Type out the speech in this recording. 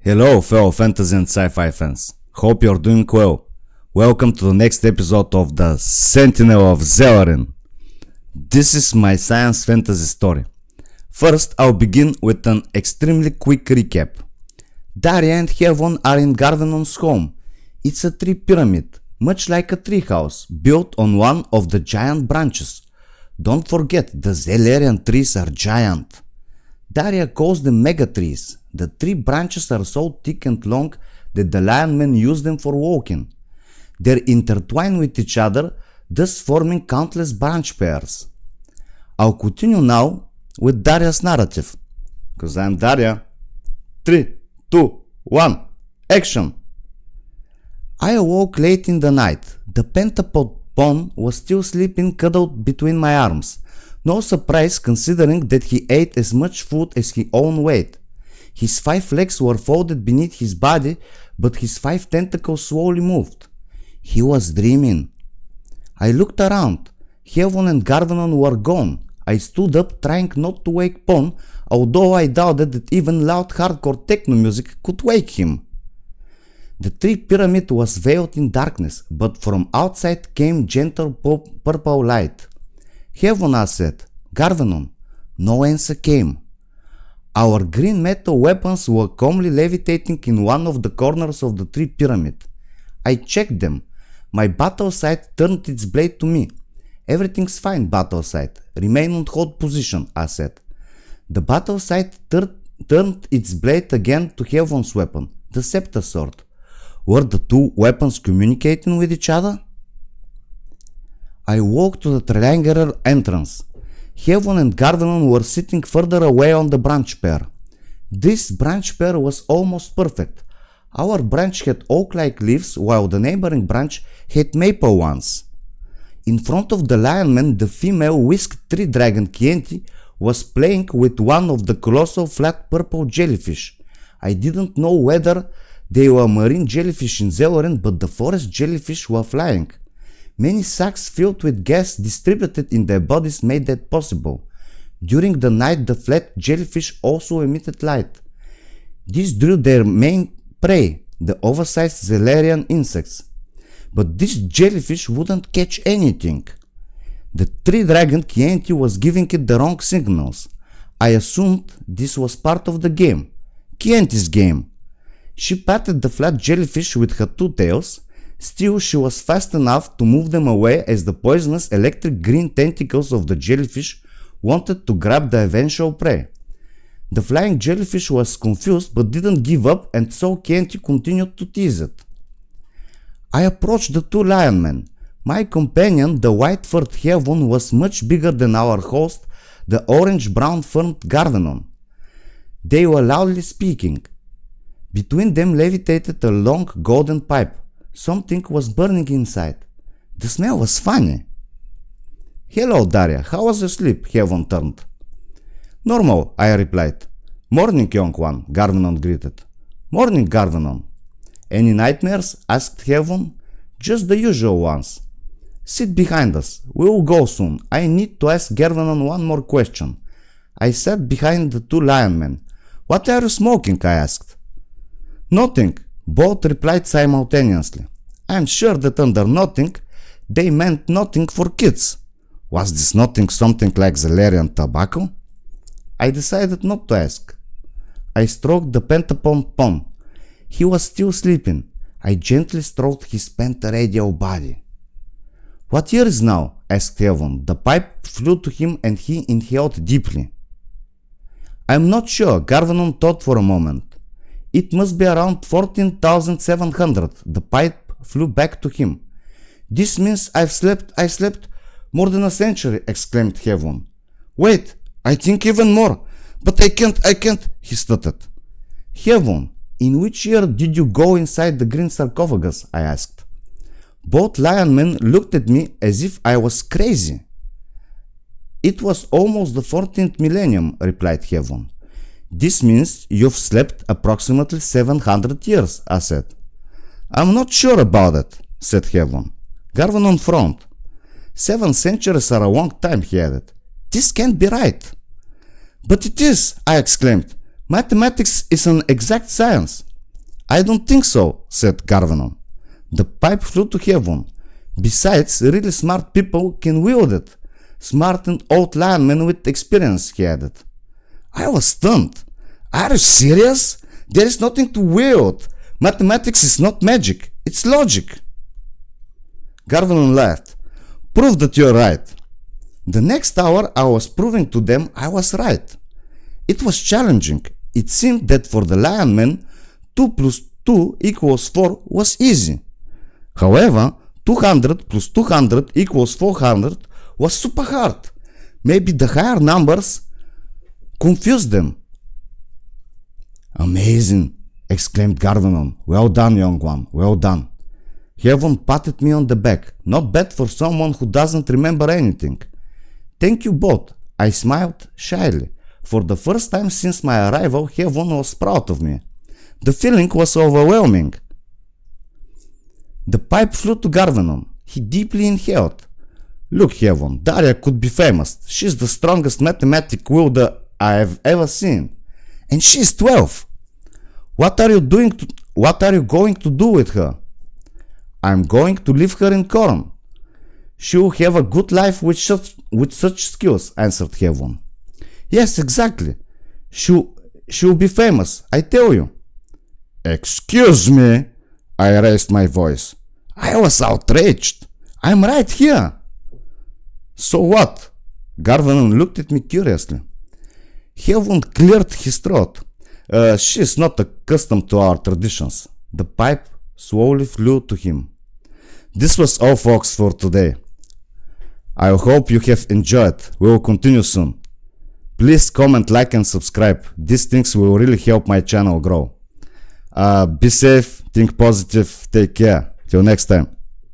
Hello fellow fantasy and sci-fi fans, hope you're doing well. Welcome to the next episode of the Sentinel of Zelarin. This is my science fantasy story. First, I'll begin with an extremely quick recap. Daria and Heaven are in Gardenon's home. It's a tree pyramid, much like a treehouse, built on one of the giant branches. Don't forget, the Zelarian trees are giant. Daria calls them megatrees. The tree branches are so thick and long that the lion men use them for walking. They're intertwined with each other, thus forming countless branch pairs. I'll continue now with Daria's narrative. Cause I'm Daria. 3, 2, 1, action! I awoke late in the night. The pentapod pawn was still sleeping cuddled between my arms. No surprise considering that he ate as much food as his own weight. His 5 legs were folded beneath his body, but his 5 tentacles slowly moved. He was dreaming. I looked around. Heaven and Gardenon were gone. I stood up trying not to wake Pawn, although I doubted that even loud hardcore techno music could wake him. The tree pyramid was veiled in darkness, but from outside came gentle purple light. Heaven, I said. Gardenon. No answer came. Our green metal weapons were calmly levitating in one of the corners of the tree pyramid. I checked them. My battle sight turned its blade to me. Everything's fine, battle sight. Remain on hold position, I said. The battle sight turned its blade again to Heaven's weapon, the scepter sword. Were the two weapons communicating with each other? I walked to the triangular entrance. Heaven and Gardenon were sitting further away on the branch pair. This branch pair was almost perfect. Our branch had oak-like leaves while the neighboring branch had maple ones. In front of the lionman, the female whisked tree dragon Chienti was playing with one of the colossal flat purple jellyfish. I didn't know whether they were marine jellyfish in Zelarin, but the forest jellyfish were flying. Many sacs filled with gas distributed in their bodies made that possible. During the night, the flat jellyfish also emitted light. This drew their main prey, the oversized Zelarian insects. But this jellyfish wouldn't catch anything. The tree dragon Chienti was giving it the wrong signals. I assumed this was part of the game. Chienti's game. She patted the flat jellyfish with her 2 tails. Still, she was fast enough to move them away as the poisonous electric green tentacles of the jellyfish wanted to grab the eventual prey. The flying jellyfish was confused but didn't give up, and so Chienti continued to tease it. I approached the 2 lionmen. My companion, the white-furred Heaven, was much bigger than our host, the orange-brown furred Gardenon. They were loudly speaking. Between them levitated a long golden pipe. Something was burning inside. The smell was funny. Hello, Daria. How was your sleep? Heaven turned. Normal, I replied. Morning, young one, Gardenon greeted. Morning, Gardenon. Any nightmares? Asked Heaven. Just the usual ones. Sit behind us. We will go soon. I need to ask Gardenon one more question. I sat behind the 2 lionmen. What are you smoking? I asked. Nothing. Both replied simultaneously. I'm sure that under nothing, they meant nothing for kids. Was this nothing something like Zelarian tobacco? I decided not to ask. I stroked the pentapon pawn. He was still sleeping. I gently stroked his pentaradial body. What year is now? Asked Heaven. The pipe flew to him and he inhaled deeply. I'm not sure. Gardenon thought for a moment. It must be around 14,700. The pipe flew back to him. This means I slept more than a century, exclaimed Heaven. Wait, I think even more. But I can't, he stuttered. Heaven, in which year did you go inside the green sarcophagus? I asked. Both lionmen looked at me as if I was crazy. It was almost the 14th millennium, replied Heaven. This means you've slept approximately 700 years, I said. I'm not sure about it, said Heaven. Gardenon frowned. 7 centuries are a long time, he added. This can't be right. But it is, I exclaimed. Mathematics is an exact science. I don't think so, said Garvanon. The pipe flew to heaven. Besides, really smart people can wield it. Smart and old linemen with experience, he added. I was stunned. Are you serious? There is nothing to wield. Mathematics is not magic, it's logic. Garvanon laughed. Prove that you're right. The next hour I was proving to them I was right. It was challenging. It seemed that for the linemen, 2 plus 2 equals 4 was easy. However, 200 plus 200 equals 400 was super hard. Maybe the higher numbers confused them. Amazing, exclaimed Garvanon. Well done, young one, well done. Heaven patted me on the back. Not bad for someone who doesn't remember anything. Thank you both, I smiled shyly. For the first time since my arrival, Heaven was proud of me. The feeling was overwhelming. The pipe flew to Garvanon. He deeply inhaled. Look, Heaven, Daria could be famous. She's the strongest mathematic wielder I have ever seen. And she's 12. What are you going to do with her? I'm going to leave her in Corn. She'll have a good life with such skills, answered Heaven. Yes, exactly. She'll be famous, I tell you. Excuse me, I raised my voice. I was outraged. I'm right here. So what? Garvanon looked at me curiously. Heaven cleared his throat. She's not accustomed to our traditions. The pipe slowly flew to him. This was all, folks, for today. I hope you have enjoyed. We will continue soon. Please comment, like and subscribe. These things will really help my channel grow. Be safe, think positive, take care. Till next time.